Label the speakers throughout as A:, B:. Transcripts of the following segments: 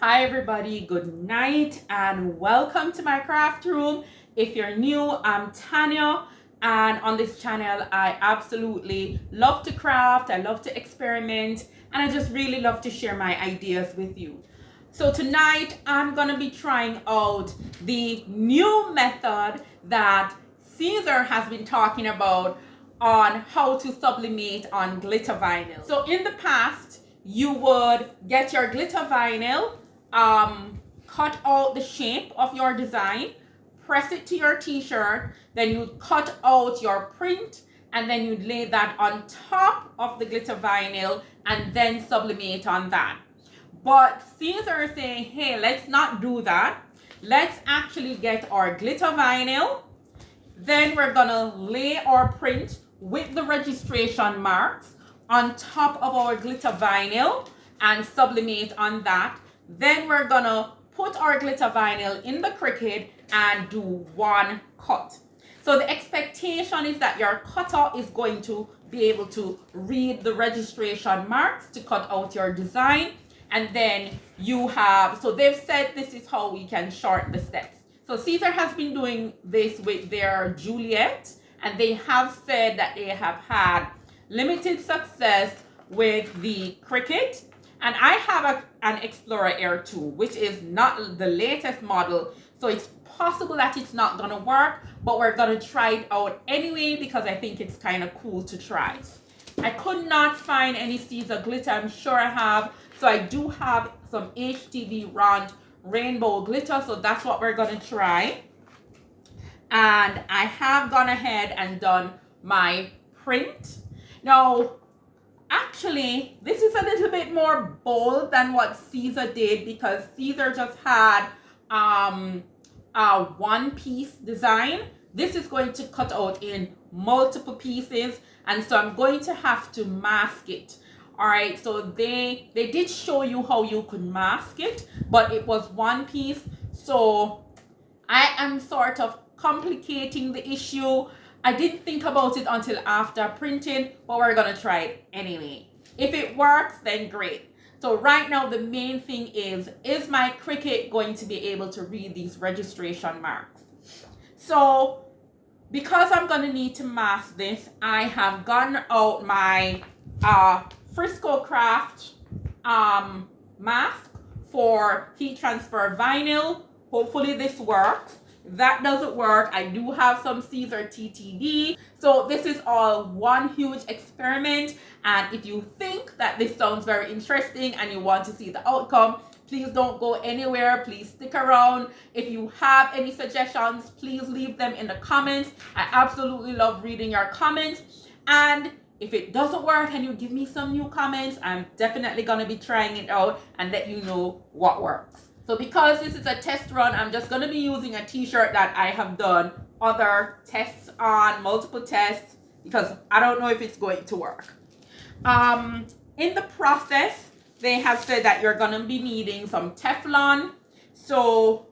A: Hi everybody, good night and welcome to my craft room. If you're new, I'm Tanya, and on this channel I absolutely love to craft, I love to experiment, and I just really love to share my ideas with you. So tonight I'm gonna be trying out the new method that Siser has been talking about on how to sublimate on glitter vinyl. So in the past, you would get your glitter vinyl, cut out the shape of your design, press it to your t-shirt, then you'd cut out your print, and then you'd lay that on top of the glitter vinyl and then sublimate on that. But Siser is saying, hey, let's not do that. Let's actually get our glitter vinyl. Then we're gonna lay our print with the registration marks on top of our glitter vinyl and sublimate on that. Then we're gonna put our glitter vinyl in the Cricut and do one cut. So the expectation is that your cutter is going to be able to read the registration marks to cut out your design. And then you have, so they've said this is how we can short the steps. So Siser has been doing this with their Juliet, and they have said that they have had limited success with the Cricut. And I have an Explorer Air 2, which is not the latest model, so it's possible that it's not gonna work, but we're gonna try it out anyway because I think it's kind of cool to try. I could not find any Siser glitter. I'm sure I have. So I do have some HTV Rond rainbow glitter, so that's what we're gonna try. And I have gone ahead and done my print. Now, actually, this is a little bit more bold than what Siser did because Siser just had a one-piece design. This is going to cut out in multiple pieces, and so I'm going to have to mask it. All right, so they did show you how you could mask it, but it was one piece, so I am sort of complicating the issue. I didn't think about it until after printing, but we're gonna try it anyway. If it works, then great. So right now the main thing is my Cricut going to be able to read these registration marks? So because I'm gonna need to mask this, I have gotten out my Frisco Craft mask for heat transfer vinyl. Hopefully this works. That doesn't work, I do have some Siser TTD. So this is all one huge experiment, and if you think that this sounds very interesting and you want to see the outcome, please don't go anywhere. Please stick around. If you have any suggestions, please leave them in the comments. I absolutely love reading your comments. And if it doesn't work and you give me some new comments, I'm definitely gonna be trying it out and let you know what works. So because this is a test run, I'm just gonna be using a t-shirt that I have done other tests on, multiple tests, because I don't know if it's going to work. In the process, they have said that you're gonna be needing some Teflon. So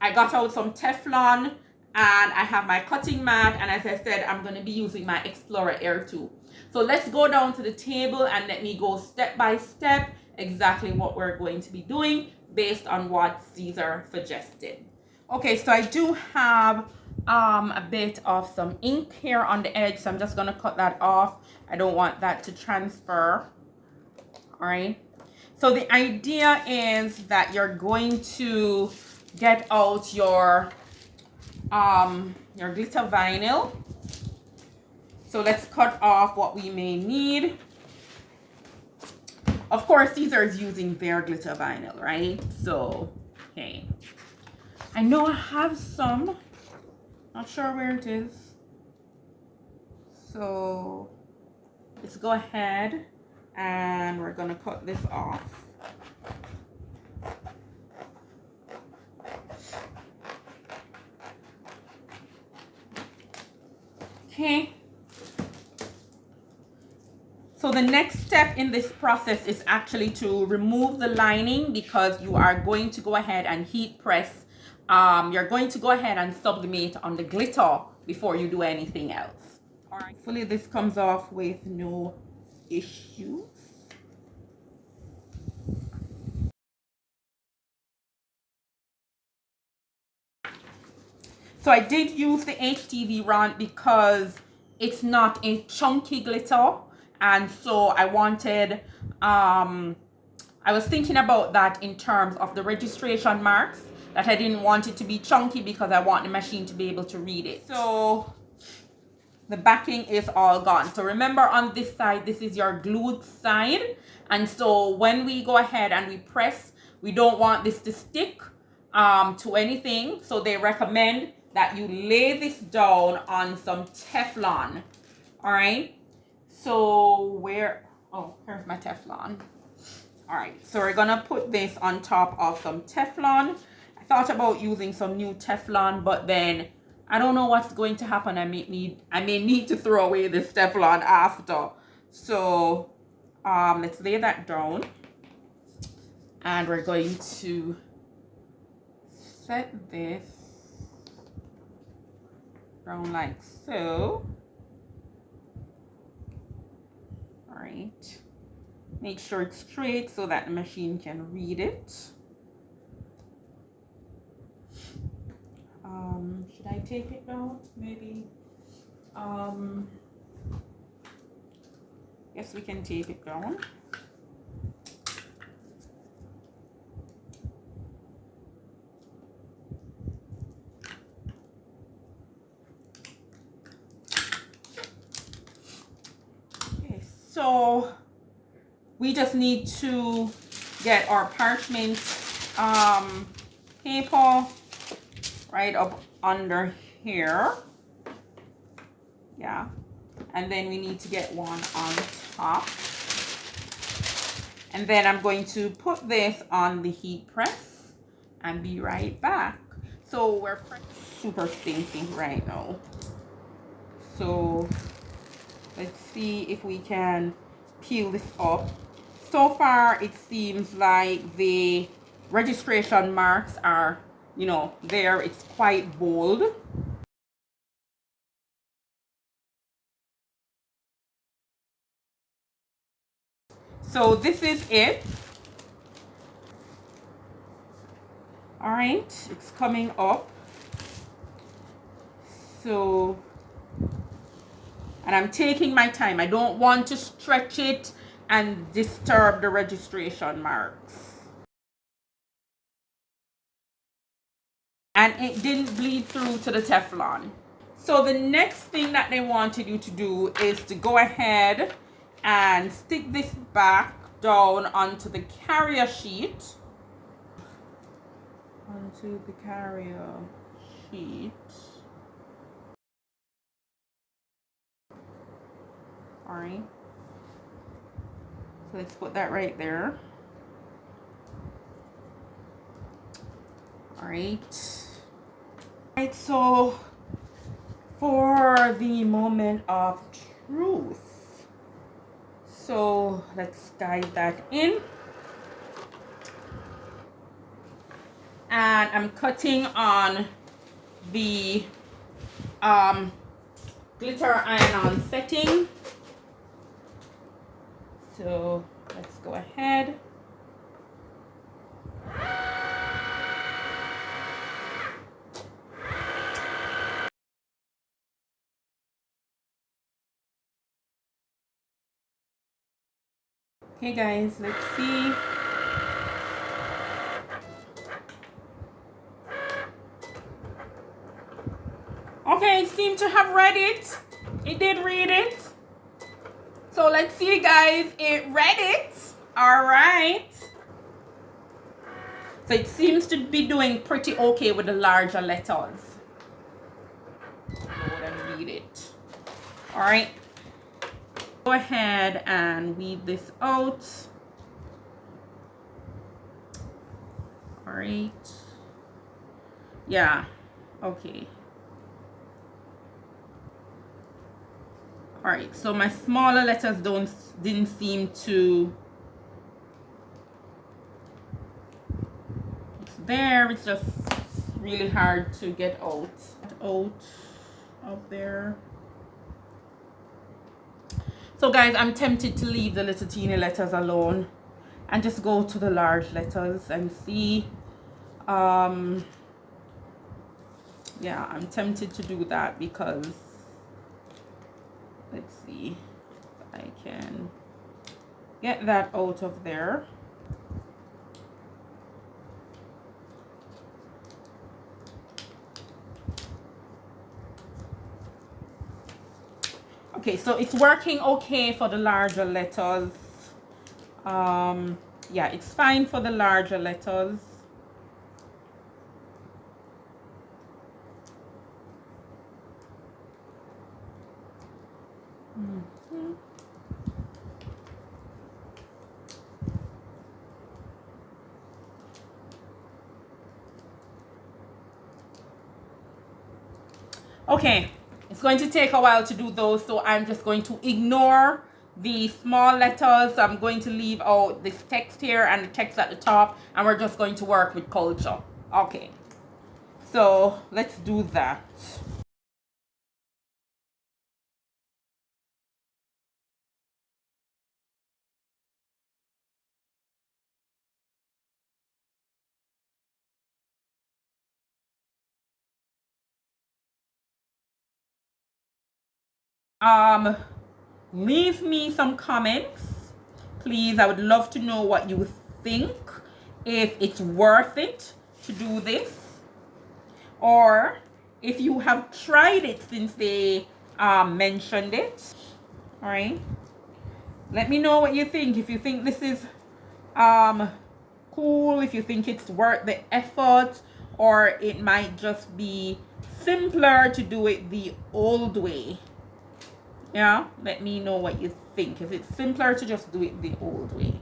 A: I got out some Teflon and I have my cutting mat, and as I said, I'm gonna be using my Explorer Air 2. So let's go down to the table and let me go step by step exactly what we're going to be doing based on what Siser suggested. Okay, so I do have a bit of some ink here on the edge, so I'm just gonna cut that off. I don't want that to transfer. All right, so the idea is that you're going to get out your glitter vinyl. So let's cut off what we may need. Of course, Siser is using their glitter vinyl, right? So, okay. I know I have some. Not sure where it is. So, let's go ahead and we're gonna cut this off. Okay. So the next step in this process is actually to remove the lining, because you are going to go ahead and heat press. You're going to go ahead and sublimate on the glitter before you do anything else. All right. Hopefully this comes off with no issues. So I did use the HTV rod because it's not a chunky glitter, and so I wanted I was thinking about that in terms of the registration marks, that I didn't want it to be chunky because I want the machine to be able to read it. So the backing is all gone. So remember, on this side, this is your glued side, and so when we go ahead and we press, we don't want this to stick to anything, so they recommend that you lay this down on some Teflon. All right, so here's my Teflon. All right, so we're gonna put this on top of some Teflon. I thought about using some new Teflon, but then I don't know what's going to happen. I may need to throw away this Teflon after. So let's lay that down, and we're going to set this down like so. All right, make sure it's straight so that the machine can read it. Should I tape it down? Maybe. Yes, we can tape it down. Okay, so we just need to get our parchment paper right up under here. Yeah, and then we need to get one on top, and then I'm going to put this on the heat press and be right back. So we're super stinky right now, so let's see if we can peel this up. So far it seems like the registration marks are, you know, there. It's quite bold. So this is it. All right, it's coming up. So, and I'm taking my time. I don't want to stretch it and disturb the registration marks. And it didn't bleed through to the Teflon. So the next thing that they wanted you to do is to go ahead and stick this back down onto the carrier sheet. Onto the carrier sheet. All right. So let's put that right there. All right. All right, so for the moment of truth, so let's guide that in, and I'm cutting on the glitter iron-on setting. So let's go ahead. Okay guys, let's see. Okay, it seemed to have read it. It did read it. So let's see guys, it read it. All right. So it seems to be doing pretty okay with the larger letters. Go and read it. All right. Go ahead and weed this out. All right. Yeah. Okay. All right. So my smaller letters didn't seem to. It's there. It's just really hard to get out there. So guys, I'm tempted to leave the little teeny letters alone and just go to the large letters and see Yeah, I'm tempted to do that because let's see if I can get that out of there. Okay, so it's working okay for the larger letters. Yeah, it's fine for the larger letters. Okay, it's going to take a while to do those, so I'm just going to ignore the small letters. I'm going to leave out this text here and the text at the top, and we're just going to work with culture. Okay, so let's do that. Leave me some comments, please. I would love to know what you think, if it's worth it to do this, or if you have tried it since they mentioned it. All right, let me know what you think. If you think this is cool, if you think it's worth the effort, or it might just be simpler to do it the old way. Yeah, let me know what you think. If it's simpler to just do it the old way.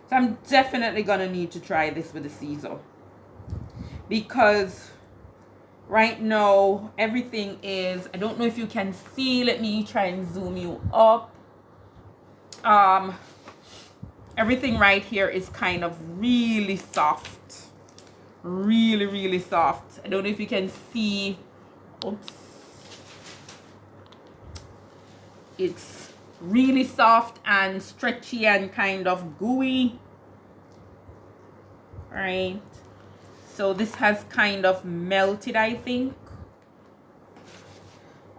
A: So I'm definitely gonna need to try this with the Siser, because right now everything is, I don't know if you can see, let me try and zoom you up. Everything right here is kind of really soft, really soft. I don't know if you can see. Oops. It's really soft and stretchy and kind of gooey. Right, so this has kind of melted, I think.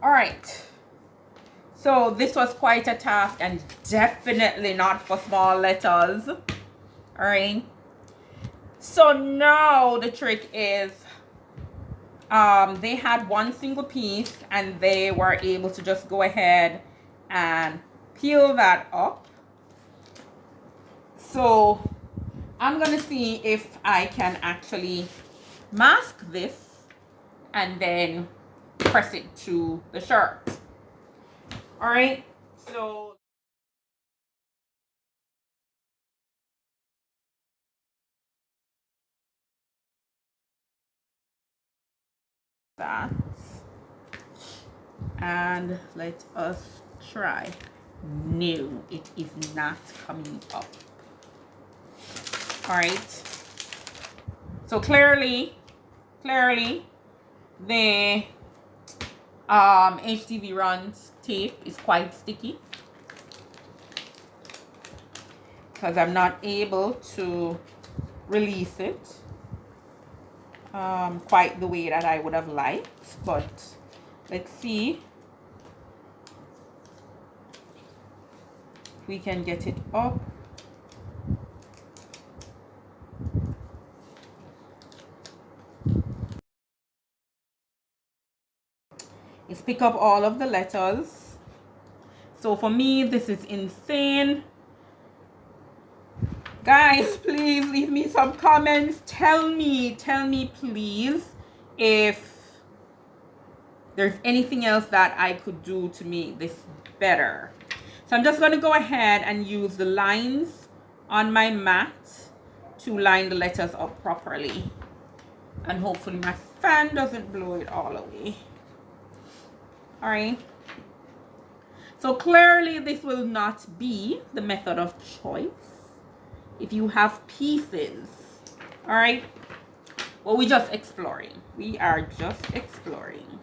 A: All right, so this was quite a task, and definitely not for small letters. All right, so now the trick is, they had one single piece and they were able to just go ahead and peel that up. So I'm gonna see if I can actually mask this and then press it to the shirt. All right, so that, and let us try. No, it is not coming up. All right, so clearly the HTV runs tape is quite sticky, because I'm not able to release it quite the way that I would have liked. But let's see if we can get it up. It's pick up all of the letters. So for me, this is insane. Guys, please leave me some comments. Tell me please if there's anything else that I could do to make this better. So I'm just going to go ahead and use the lines on my mat to line the letters up properly. And hopefully my fan doesn't blow it all away. All right. So clearly this will not be the method of choice if you have pieces. All right. Well, we're just exploring. We are just exploring.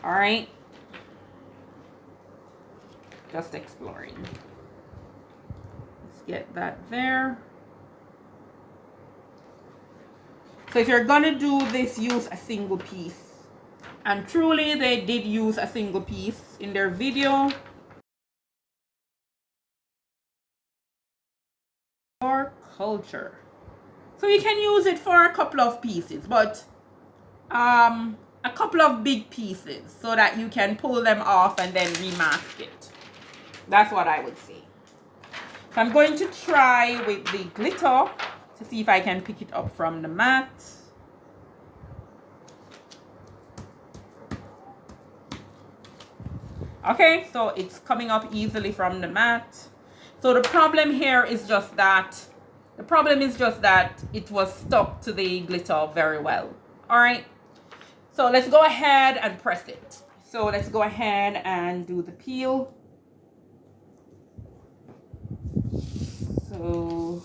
A: All right. Just exploring. Let's get that there. So if you're gonna do this, use a single piece. And truly, they did use a single piece in their video. For culture. So you can use it for a couple of pieces, but a couple of big pieces so that you can pull them off and then remask it. That's what I would say. So I'm going to try with the glitter to see if I can pick it up from the mat. Okay, so it's coming up easily from the mat. So the problem here is just that it was stuck to the glitter very well. All right, so let's go ahead and press it. So let's go ahead and do the peel. So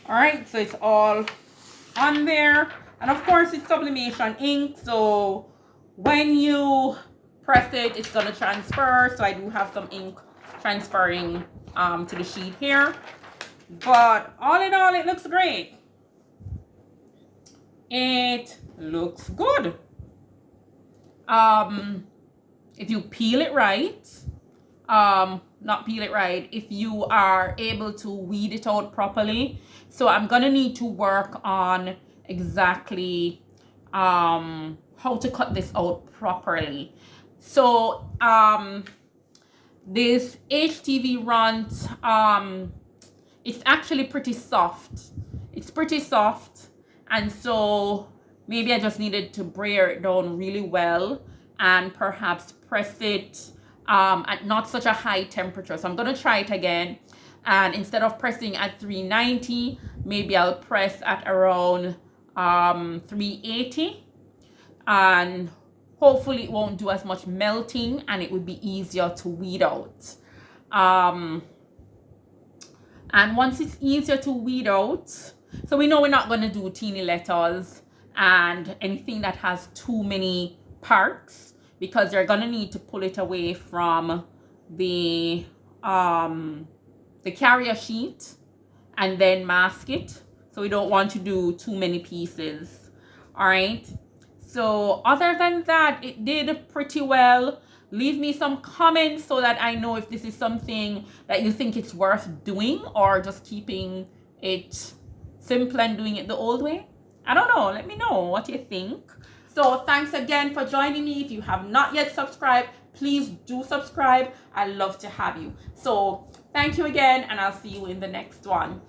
A: all right, so it's all on there, and of course it's sublimation ink, so when you press it, it's gonna transfer. So I do have some ink transferring to the sheet here, but all in all, it looks great. It looks good. If you peel it right, not peel it right, if you are able to weed it out properly. So I'm gonna need to work on exactly how to cut this out properly. So this HTV runt, it's actually pretty soft. It's pretty soft, and so maybe I just needed to brayer it down really well and perhaps press it at not such a high temperature. So I'm gonna try it again, and instead of pressing at 390, maybe I'll press at around 380, and hopefully it won't do as much melting and it would be easier to weed out. And once it's easier to weed out, so we know we're not going to do teeny letters and anything that has too many parts, because you're going to need to pull it away from the carrier sheet and then mask it. So we don't want to do too many pieces. All right. So other than that, it did pretty well. Leave me some comments so that I know if this is something that you think it's worth doing, or just keeping it simple and doing it the old way. I don't know. Let me know what you think. So thanks again for joining me. If you have not yet subscribed, please do subscribe. I love to have you. So thank you again, and I'll see you in the next one.